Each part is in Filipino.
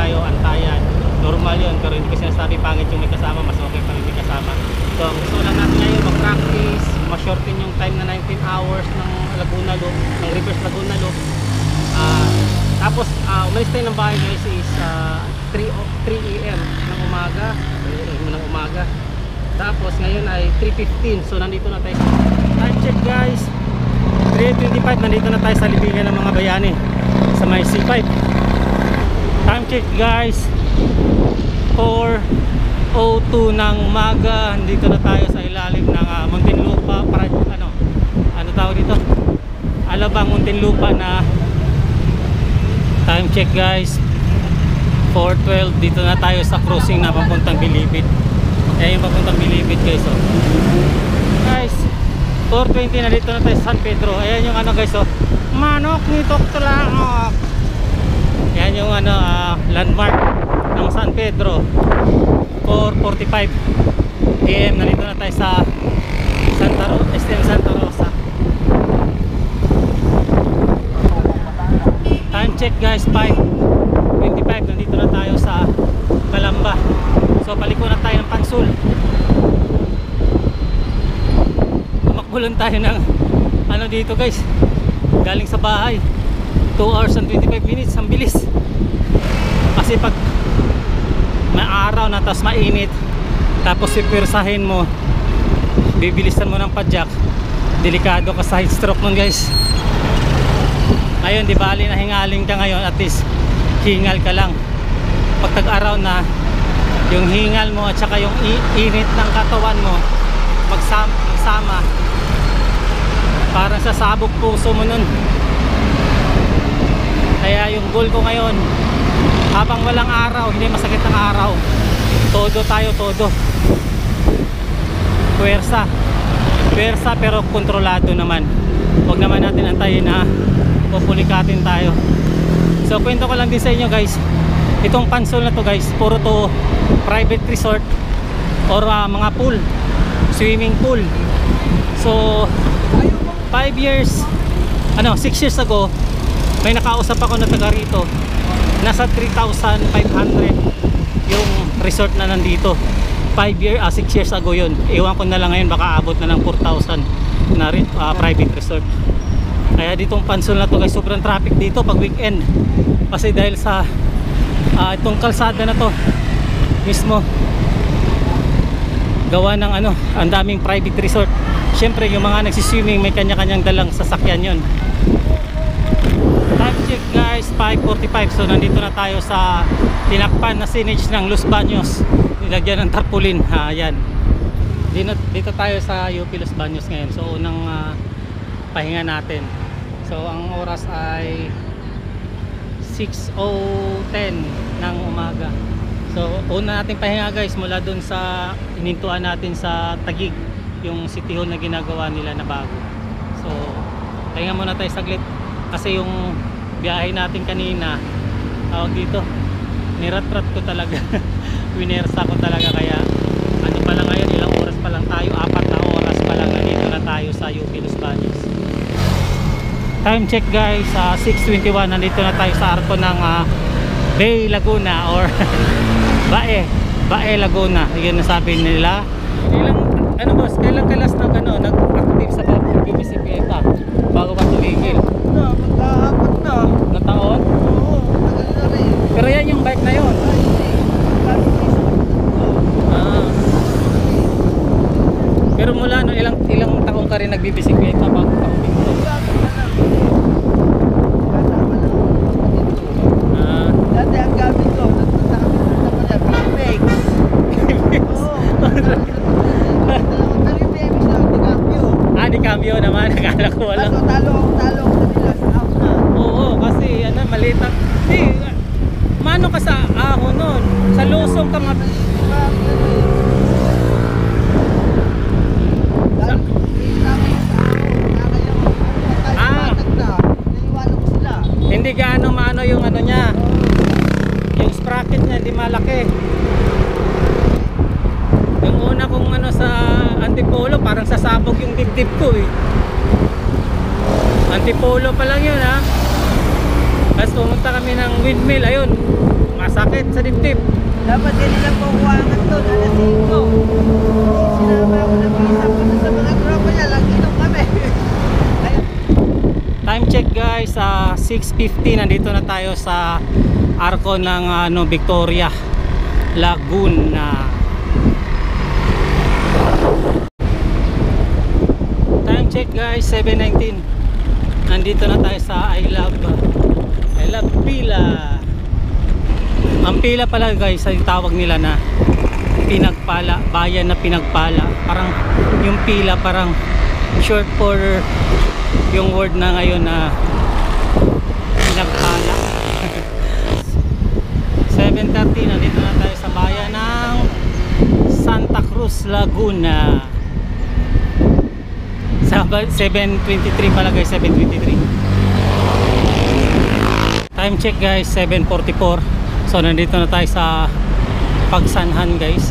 tayo, antayan. Normal yun, pero hindi ko sinasabi pangit yung may kasama, mas okay pa rin may kasama. So ang gusto lang natin ngayon mag-practice, ma-shorten yung time na 19 hours ng Laguna Loop, ng reverse Laguna Loop. Tapos umalis tayo ng bahay guys is 3 AM ng umaga, tapos ngayon ay 3:15, so nandito na tayo. Time check guys, 3:25, nandito na tayo sa libingan ng mga bayani sa may C5. Time check guys, 4:02 ng umaga, nandito na tayo sa ilalim ng Muntinlupa, para ano tawag dito, Alabang Muntinlupa na. Time check guys, 4:12, dito na tayo sa crossing na papuntang Bilibid. Ayan yung papuntang Bilibid guys, oh. Guys, 4:20 na dito na tayo sa San Pedro. Ayan yung guys, oh, manok ni Dr. Langok. Ayan yung landmark ng San Pedro. 4:45 AM na dito na tayo sa SM Santa Rosa. Time check guys, 5:25, nandito na tayo sa Calamba. So paliko na tayo ng Pansul. Tumakbulan tayo ng dito guys, galing sa bahay, 2 hours and 25 minutes. Ang bilis kasi pag may araw na tapos mainit, tapos sipirsahin mo, bibilisan mo ng padjak, delikado ka sa heat stroke nun guys. Ngayon di bali na hingaling ka ngayon, at least hingal ka lang. Pag tag-araw na, yung hingal mo at saka yung init ng katawan mo magsama, parang sasabog puso mo nun. Kaya yung goal ko ngayon, habang walang araw, hindi masakit ang araw, todo tayo, todo puwersa pero kontrolado naman. Huwag naman natin antayin na pupulikatin tayo. So kwento ko lang din sa inyo guys, itong Pansul na to guys, puro to private resort or mga pool, swimming pool. So 6 years ago, may nakausap ako na taga rito, nasa 3,500 yung resort na nandito. 6 years ago yun. Ewan ko na lang ngayon, baka abot na ng 4,000 na private resort. Kaya ditong Pansul na to guys, sobrang traffic dito pag weekend, kasi dahil sa itong kalsada na to mismo, gawa ng ang daming private resort. Syempre yung mga nagsiswimming may kanya-kanyang dalang sasakyan yon. Time check guys, 5:45. So nandito na tayo sa tinakpan na signage ng Los Baños, nilagyan ng tarpaulin. Ayan, dito tayo sa UP Los Baños ngayon. So unang pahinga natin. So ang oras ay 6:10 ng umaga. So una nating pahinga guys, mula dun sa inintuan natin sa Taguig, yung city hall na ginagawa nila na bago. So pahinga muna tayo saglit, kasi yung biyahe natin kanina, tawag dito, nirat-rat ko talaga. Winersa ko talaga, kaya pa lang ngayon, ilang oras pa lang tayo, 4 na oras pa lang, nandito na tayo sa UP Los Baños. Time check guys, 6:21, nandito na tayo sa arko ng Bay Laguna or Bae Laguna. Yun nasabi nila. Boss, kailan ka last nag-active sa pagbibisikleta bago ka tumigil? Magkaapat na. Na taon? Oo, tagal na rin. Pero yan yung bike na yun. Pero mula ilang taong ka rin nagbibisikleta bago ka huminto? Dati ang gamit ko, nagpunta kami sa BMX. Oo. Dalawang BMX na, di cambio. Di cambio naman. Akala ko wala. Kaso talo ako sa nila sa out na. Oo, kasi maliit ang... Mano ka sa ahon nun? Sa lusong ka nga... Hindi gaano maano yung niya, yung sprocket niya, hindi malaki. Yung una kong sa Antipolo, parang sasabog yung dibdib ko eh. Antipolo pa lang yun ha. Tapos pumunta kami ng windmill, ayun, masakit sakit sa dibdib. Dapat kanila po kuwangan doon, alas 5. Sinama ako ng visa ko sa mga tropa niya, lang-inom kami. Ayun. Time check guys, 6:50. Nandito na tayo sa arko ng Victoria, Laguna. Time check guys, 7:19. Nandito na tayo sa I Love Pila. Ang Pila pala guys ay tawag nila na pinagpala, bayan na pinagpala. Parang yung Pila parang short for yung word na ngayon na pinagpala. 7:30, nandito na tayo sa bayan ng Santa Cruz, Laguna. Sa 7:23 pala guys, 7:23. Time check guys, 7:44. So nandito na tayo sa Pagsanhan guys,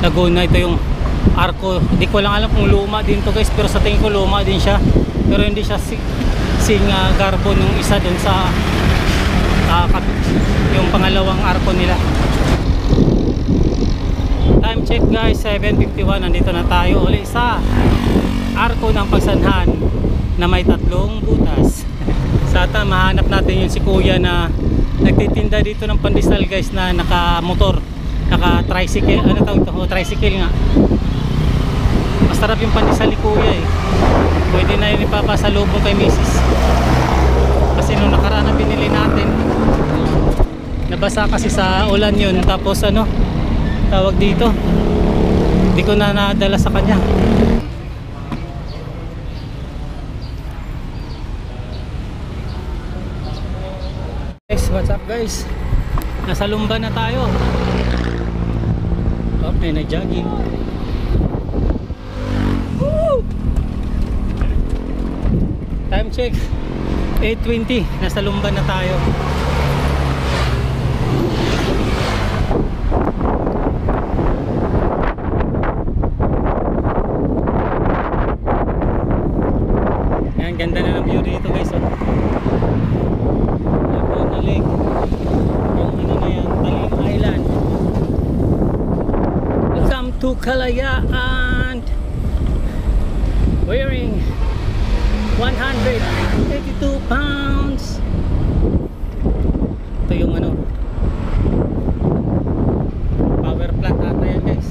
Laguna. Ito yung arko. Hindi ko lang alam kung luma din to guys, pero sa tingin ko luma din siya. Pero hindi siya sing garbo nung isa dun sa yung pangalawang arko nila. Time check guys, 7:51. Nandito na tayo ulit sa arko ng Pagsanhan na may 3 butas. Sata mahanap natin yung si kuya na nagtitinda dito ng pandesal guys, na naka-motor, naka-tricycle, ano tawag ito? Tricycle nga. Masarap yung pandesal ni kuya eh. Pwede na yun ipapasalubong kay misis. Kasi nung nakaraan na binili natin, nabasa kasi sa ulan yun. Tapos ano, tawag dito, hindi ko na nadala sa kanya. Guys, what's up guys? Nasa Lumban na tayo. Oh, may nag-jogging. Time check 8:20. Nasa Lumban na tayo. Yan, ganda na ng view dito guys, oh. Laguna Lake. Yung ano na yan, Talim Island. Welcome to Kalayaan. Wearing 182 pounds. Ito yung ano, power plant ata yan guys.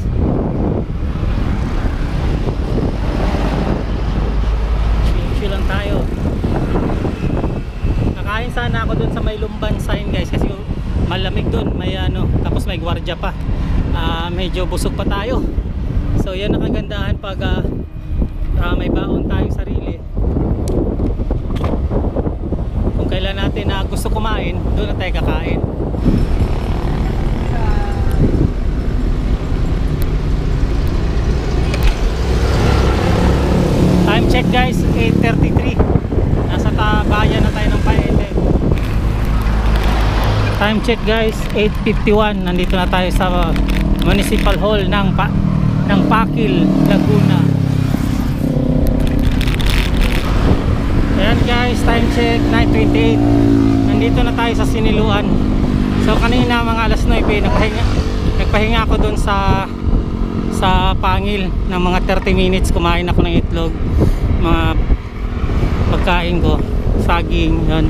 Chill lang tayo. Nakain sana ako dun sa may Lumban sign guys, kasi malamig dun, may ano, tapos may gwardiya pa. Medyo busog pa tayo. So yan ang kagandahan pag may baon tayong sarili. Kung kailan natin na gusto kumain, doon na tayo kakain. Time check guys, 8:33. Nasa bayan na tayo ng Paete. Time check guys, 8:51. Nandito na tayo sa Municipal Hall ng Pakil, Laguna. Ayan guys, time check 9:28. Nandito na tayo sa Siniluan. So kanina mga alas 9 nagpahinga ako doon sa Pangil ng mga 30 minutes. Kumain ako ng itlog, mga pagkain ko, saging, yun.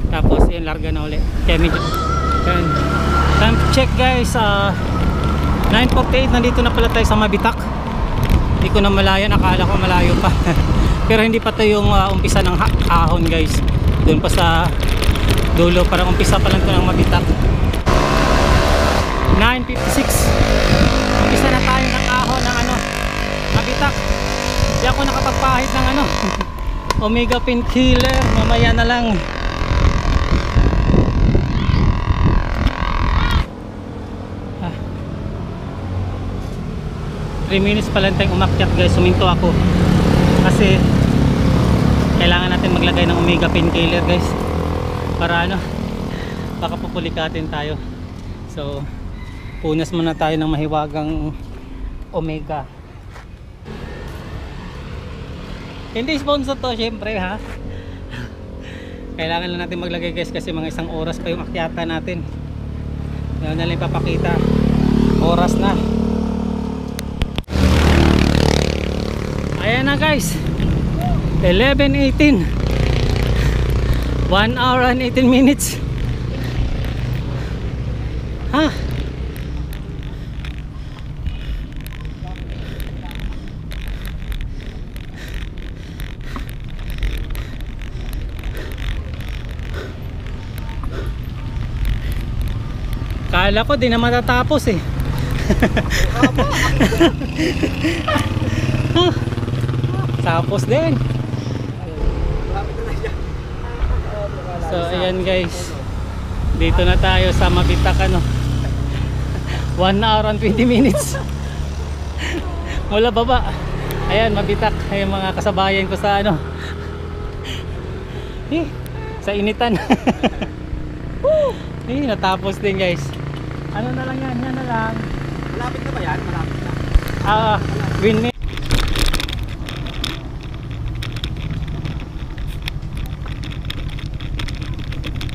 Tapos yun, larga na ulit. Kaya medyo yun. Time check guys, 9:48. Nandito na pala tayo sa Mabitak. Hindi ko na malayan, akala ko malayo pa. Pero hindi pa ito yung umpisa ng ahon guys. Doon pa sa dulo, parang umpisa pa lang ito ng Mabitak. 9:56. Umpisa na tayo ng ahon ng ano, Mabitak. Hindi ako nakapagpahit ng ano Omega Painkiller, mamaya na lang. Ah. 3 minutes pa lang tayong umakyat guys. Suminto ako kasi kailangan natin maglagay ng Omega Painkiller guys, para ano, baka pupulikatin tayo. So punas muna tayo ng mahiwagang Omega. Hindi sponsor to syempre ha. Kailangan lang natin maglagay guys, kasi mga 1 oras pa yung akyata natin. Ngayon na lang papakita. Oras na. Ayan na guys. 11:18. 1 hour and 18 minutes. Ha? Kala ko di na matatapos eh. Tapos din. So ayan guys, dito na tayo sa Mabitak ano. 1 hour and 20 minutes. Mula baba. Ayan Mabitak, ay mga kasabayan ko sa ano. Sa initan. Natapos din guys. Ano na lang yan, yan na lang. Malapit na ba yan? Malapit na. Win.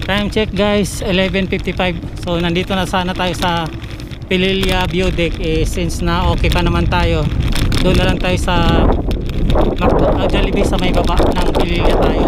Time check guys, 11:55. So nandito na sana tayo sa Pililya View Deck since na okay pa naman tayo. Doon na lang tayo sa Jollibee sa may baba ng Pililya tayo.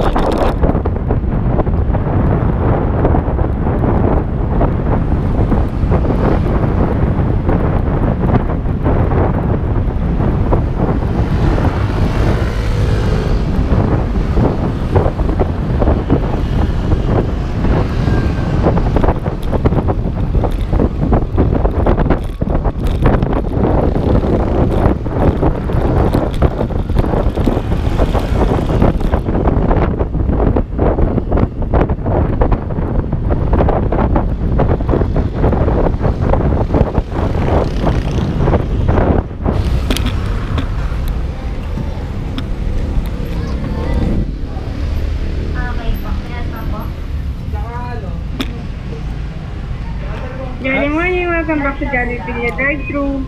Good morning, welcome back to Jollibee drive-thru.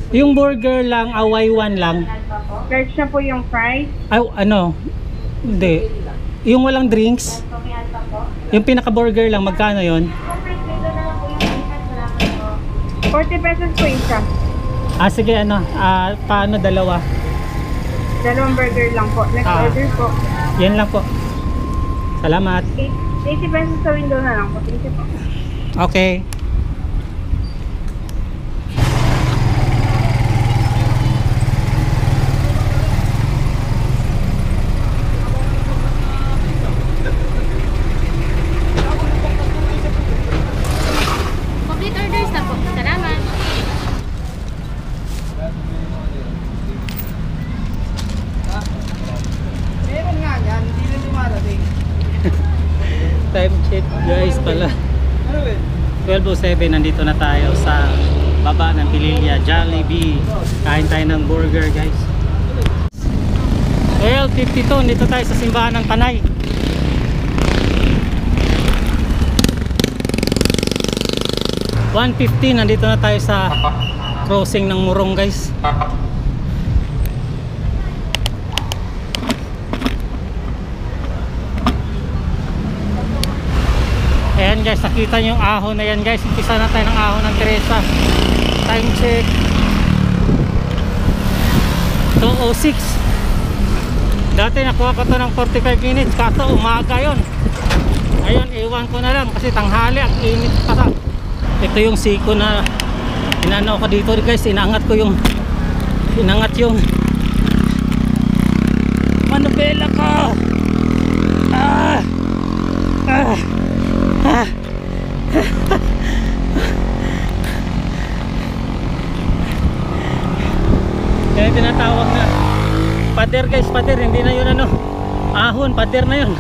Yung burger lang, away one lang. Large na po yung fries. Ay, ano? Hindi. Yung walang drinks. Yung pinaka-burger lang, magkano yon? 40 pesos po isa. Sige, ano? Paano dalawa? Dalawang burger lang po. Next order po. Yan lang po. Salamat. 80 pesos sa window na lang po. Thank you po. Okay. Complete orders na po. Salamat. Meron nga yan, hindi na dumarating. Time check guys pala. Ano ba? 12:07, nandito na tayo sa baba ng Pililya Jollibee. Kain tayo ng burger guys. 12:52, dito tayo sa simbahan ng Panay. $1.15, nandito na tayo sa crossing ng Murong guys. Ayan guys, nakita nyo yung ahon na yan guys. Umpisa na tayo ng ahon ng Teresa. Time check 2:06. Dati nakuha ko to ng 45 minutes, kaso umaga yon. Ngayon iwan ko na lang kasi tanghali ang init pa sa. Ito yung siko na inano ko dito guys. Inangat yung manubela ko. Yan yung tinatawag na pader guys, pader, hindi na yun ano, ahon, pader na yun.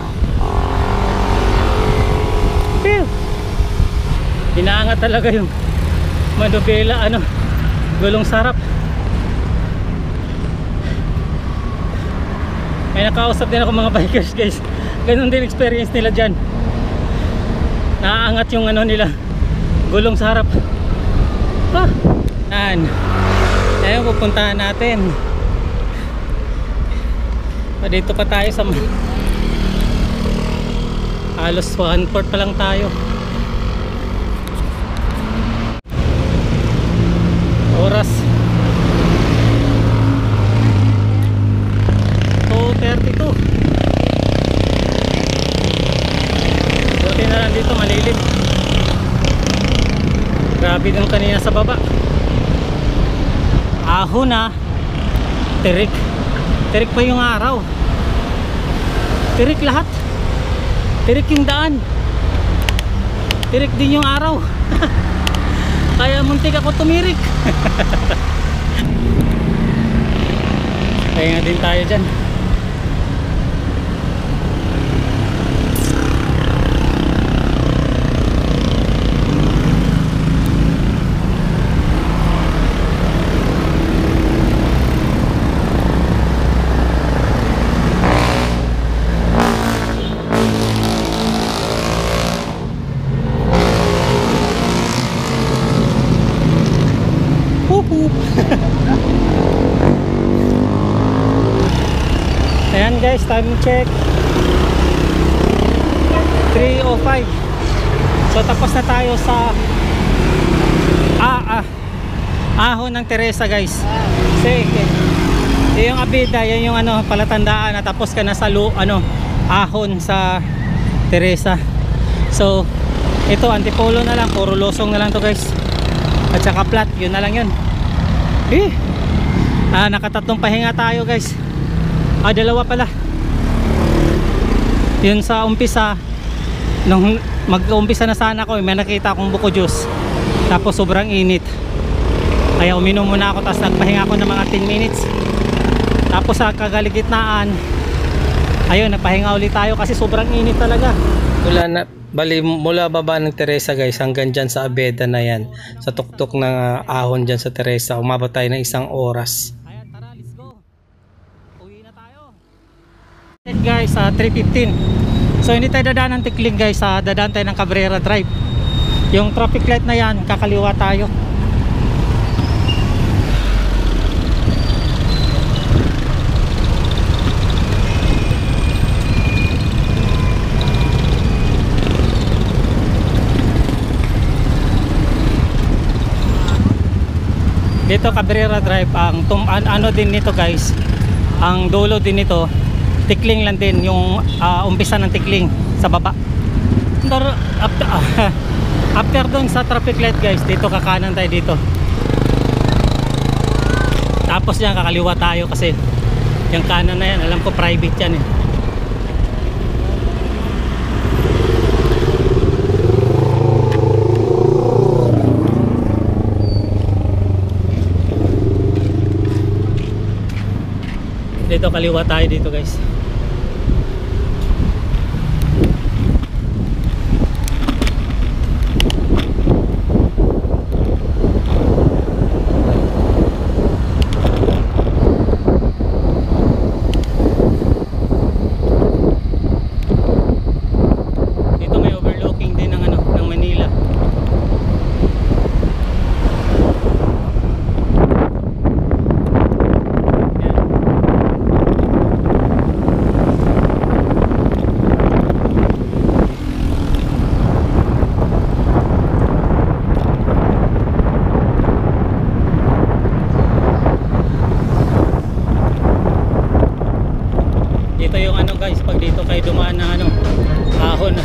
Inaangat talaga yung manubela, ano, gulong sarap. May nakausap din ako mga bikers guys, ganun din experience nila dyan. Naaangat yung ano nila, gulong sa harap. Ayun, pupuntahan natin. Dito pa tayo sa halos 1/4 pa lang tayo. Grabe nung kanina sa baba. Ahon na. Tirik. Tirik pa yung araw. Tirik lahat. Tirik yung daan. Tirik din yung araw. Kaya muntik ako tumirik. Kaya nga din tayo dyan. Ayan guys, time check 3:05. So tapos na tayo sa ahon ng Teresa guys. Sige. Yung abida, yan yung ano, palatandaan na tapos ka na sa ahon sa Teresa. So ito antipolo na lang, puro losong na lang to guys. At saka flat, yun na lang yun. Nakatatlong pahinga tayo guys. Dalawa pala. Yun sa umpisa, nung mag-umpisa na sana ko, may nakita akong buko juice. Tapos sobrang init. Kaya uminom muna ako, tapos nagpahinga ako ng mga 10 minutes. Tapos sa kagaligitnaan, ayun, nagpahinga ulit tayo kasi sobrang init talaga. Mula baba ng Teresa guys, hanggang dyan sa Abeda na yan, sa tuktok ng ahon dyan sa Teresa, umabot tayo ng 1 oras. Guys, 3:15. So hindi tayo dadaan ng Tikling guys, dadaan tayo ng Cabrera Drive. Yung traffic light na yan, kakaliwa tayo. Dito Cabrera Drive, ang ano din nito guys, ang dulo din nito Tikling lang din, yung umpisa ng Tikling sa baba. After doon sa traffic light guys, dito kakanan tayo dito. Tapos yan kakaliwa tayo kasi yung kanan na yan, alam ko private yan eh. Dito kaliwa tayo dito guys. Dito may overlooking din ng ng Manila. Dito yung guys, pag dito kayo dumaan ng ahon,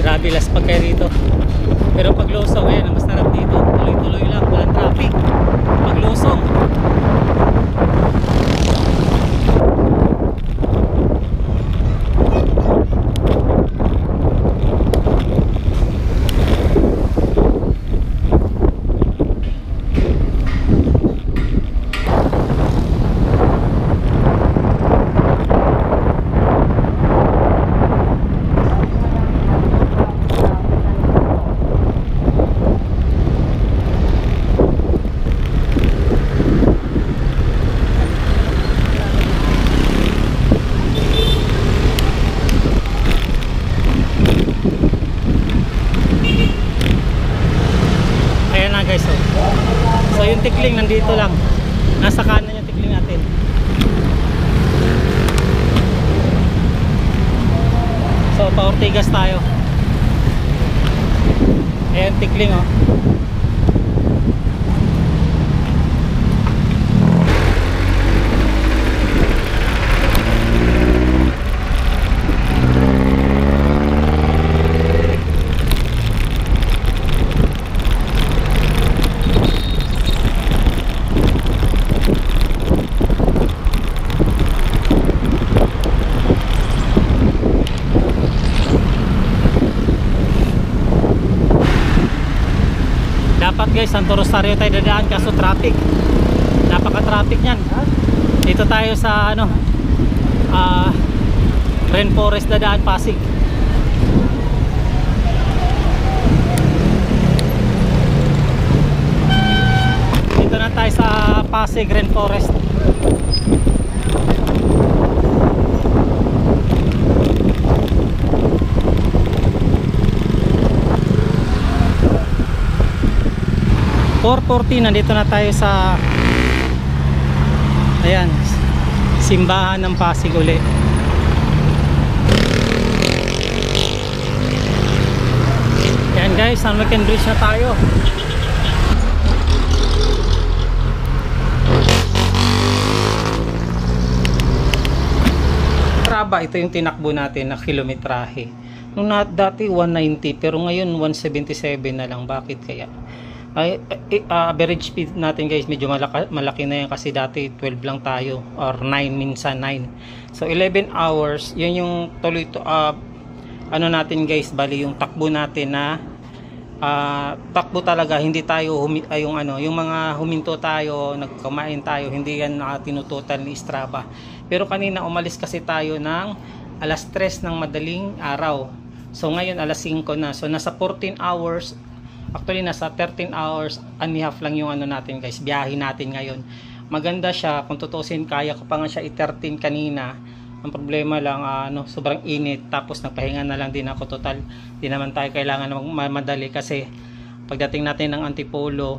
grabe laspag kayo rito. Pero pag lusong, ayan, mas sarap dito, tuloy-tuloy lang, walang traffic pag lusong. So yung Tikling nandito lang, nasa kanan yung Tikling natin. So pa Ortigas tayo. Ayan Tikling oh. Dapat guys, Santo Rosario tayo dadaan kaso traffic. Napaka-traffic niyan. Dito tayo sa ano, Rainforest dadaan Pasig. Dito na tayo sa Pasig Rainforest. Nandito na tayo sa ayan, simbahan ng Pasig uli. Ayan guys, San Joaquin Bridge na tayo. Traba, ito yung tinakbo natin na kilometrahe. Nung dati 190 pero ngayon 177 na lang. Bakit kaya? Average speed natin guys medyo malaki na yan kasi dati 12 lang tayo or 9 minsan 9. So 11 hours yun yung tuloy to ano natin guys, bali yung takbo natin na takbo talaga, hindi tayo yung mga huminto tayo, nagkumain tayo, hindi yan tinutotal ni Strava. Pero kanina umalis kasi tayo ng alas 3 ng madaling araw. So ngayon alas 5 na. So nasa 14 hours. Actually, nasa 13 hours and a half lang yung ano natin guys, biyahe natin ngayon. Maganda siya, kung tutusin, kaya ko pa nga siya i-13 kanina. Ang problema lang, sobrang init, tapos nagpahinga na lang din ako total. Di naman tayo kailangan magmadali kasi pagdating natin ng Antipolo,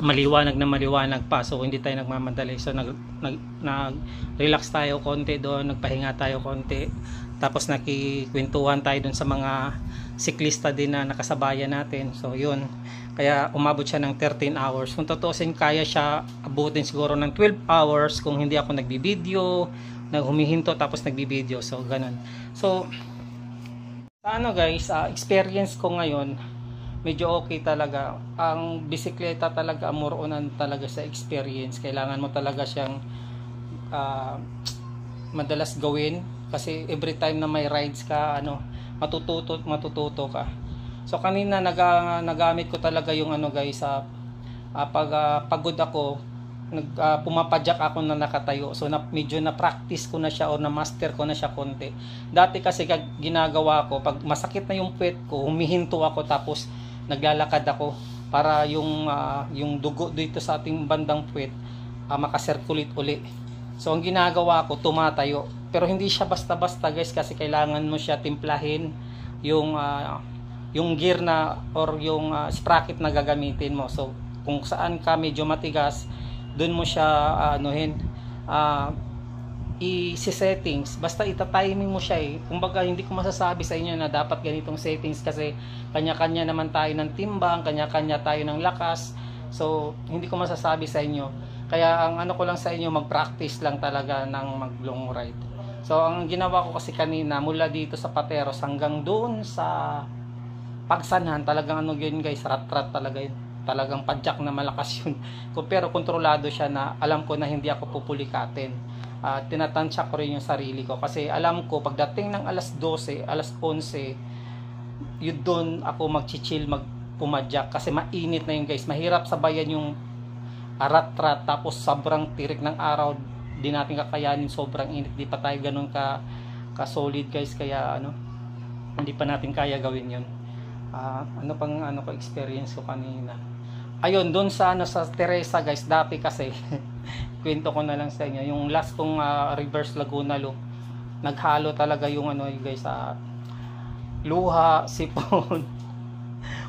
maliwanag na maliwanag pa, so hindi tayo nagmamadali. So nag-relax tayo konti doon, nagpahinga tayo konti. Tapos nakikwentuhan tayo dun sa mga siklista din na nakasabayan natin. So yun, kaya umabot siya ng 13 hours. Kung tutusin, kaya siya abutin siguro ng 12 hours kung hindi ako nagbibideo, humihinto tapos nagbibideo. So ganun. So ano guys, experience ko ngayon medyo okay talaga. Ang bisikleta talaga, more on talaga sa experience. Kailangan mo talaga siyang madalas gawin kasi every time na may rides ka, matututo ka. So kanina nagamit ko talaga yung guys, pag pagod ako, pumapadyak ako na nakatayo. So medyo na practice ko na siya or na master ko na siya konti. Dati kasi ginagawa ko, pag masakit na yung puwet ko, humihinto ako tapos naglalakad ako para yung dugo dito sa ating bandang puwet makasirculate uli. So ang ginagawa ko, tumatayo. Pero hindi siya basta-basta guys, kasi kailangan mo siya timplahin yung gear na or yung sprocket na gagamitin mo. So kung saan ka medyo matigas, dun mo siya i-settings. Basta ita-timing mo siya Kumbaga hindi ko masasabi sa inyo na dapat ganitong settings kasi kanya-kanya naman tayo ng timbang, kanya-kanya tayo ng lakas. So hindi ko masasabi sa inyo. Kaya ang ko lang sa inyo, mag-practice lang talaga ng mag-long ride. So ang ginawa ko kasi kanina, mula dito sa Pateros hanggang doon sa Pagsanhan, talagang yun guys, rat-rat talaga yun. Talagang padyak na malakas yun. Pero kontrolado siya na alam ko na hindi ako pupulikatin. Tinatansya ko rin yung sarili ko kasi alam ko pagdating ng alas 12, alas 11, yun doon ako mag-chill, magpumadyak kasi mainit na yun guys. Mahirap sabayan yung rat-rat tapos sobrang tirik ng araw, di natin kakayanin, sobrang init, di pa tayo ganun ka solid guys, kaya hindi pa natin kaya gawin yun. Ko experience ko kanina. Ayun, doon sa sa Teresa guys, dati kasi kwento ko na lang sa inyo, yung last kong reverse Laguna Loop, naghalo talaga yung guys, luha, sipon,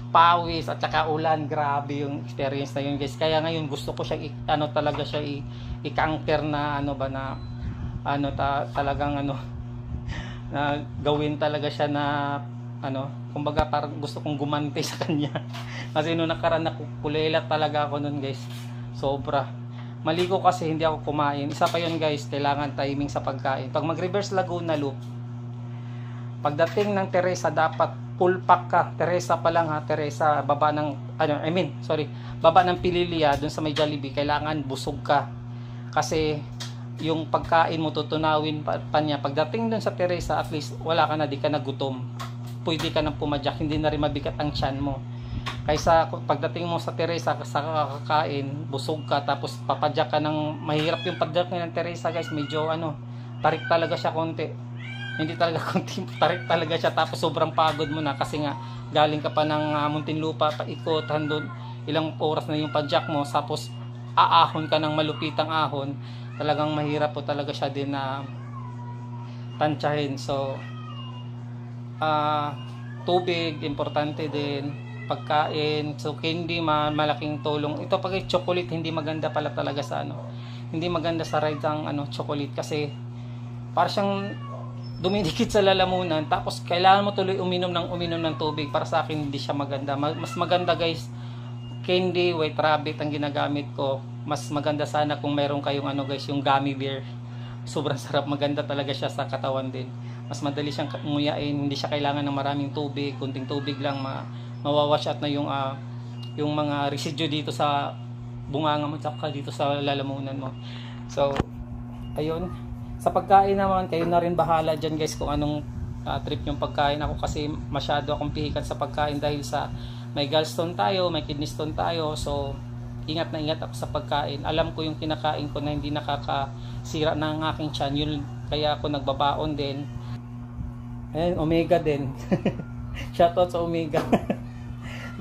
pawis at saka ulan. Grabe yung experience na yun guys. Kaya ngayon gusto ko siya talaga siya i-conquer na talagang na gawin talaga siya na kumbaga parang gusto kong gumante sa kanya. Kasi nung nakaraan nakukulela talaga ako nun guys. Sobra. Mali ko kasi hindi ako kumain. Isa pa yun guys, kailangan timing sa pagkain. Pag mag-reverse Laguna Loop, pagdating ng Teresa dapat full pack ka. Teresa pa lang Teresa, baba ng baba ng Pililia dun sa may Jollibee, kailangan busog ka. Kasi yung pagkain mo tutunawin pa niya. Pagdating dun sa Teresa, at least wala ka na, di ka na gutom. Pwede ka nang pumadyak, hindi na rin mabigat ang tiyan mo. Kaysa pagdating mo sa Teresa sa kakain, busog ka tapos papadyak ka ng mahirap yung padyak ng Teresa guys, medyo tarik talaga siya konti. Hindi talaga konti, tarik talaga siya tapos sobrang pagod mo na kasi nga galing ka pa ng Muntinlupa, paikot doon, ilang oras na yung padyak mo tapos aahon ka ng malupitang ahon. Talagang mahirap po talaga siya din na tansyahin. So tubig importante din, pagkain, so candy malaking tulong. Ito pag chocolate hindi maganda pala talaga sa hindi maganda sa ride ang chocolate kasi para siyang dumidikit sa lalamunan tapos kailangan mo tuloy uminom ng tubig. Para sa akin hindi siya maganda. Mas maganda guys candy, White Rabbit ang ginagamit ko. Mas maganda sana kung meron kayong guys, yung gummy bear. Sobrang sarap, maganda talaga siya sa katawan din. Mas madali siyang nguyain, hindi siya kailangan ng maraming tubig, kunting tubig lang mawawash out na yung mga residue dito sa bunganga mo tsaka dito sa lalamunan mo. So ayun, sa pagkain naman kayo na rin bahala dyan guys kung anong trip yung pagkain. Ako kasi masyado akong pihikan sa pagkain dahil sa may gallstone tayo, may kidney stone tayo, so ingat na ingat ako sa pagkain. Alam ko yung kinakain ko na hindi nakakasira ng aking tiyan, yun kaya ako nagbabaon din. Ayan, omega din. Shoutout sa omega.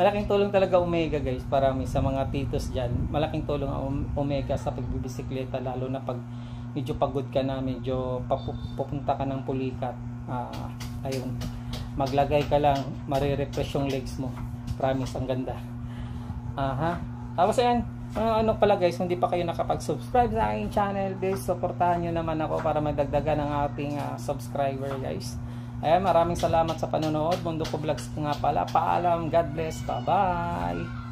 Malaking tulong talaga omega guys, para sa mga titos dyan. Malaking tulong ang omega sa pagbibisikleta, lalo na pag medyo pagod ka na, medyo pupunta ka ng pulikat. Ayun, maglagay ka lang, marirefresh yung legs mo. Promise, ang ganda. Tapos ayan, pala guys, hindi pa kayo nakapag-subscribe sa aking channel, please supportahan nyo naman ako para madagdagan ang ating subscriber guys. Ayan, maraming salamat sa panonood. Mundo ko Vlogs nga pala. Paalam, God bless, bye bye.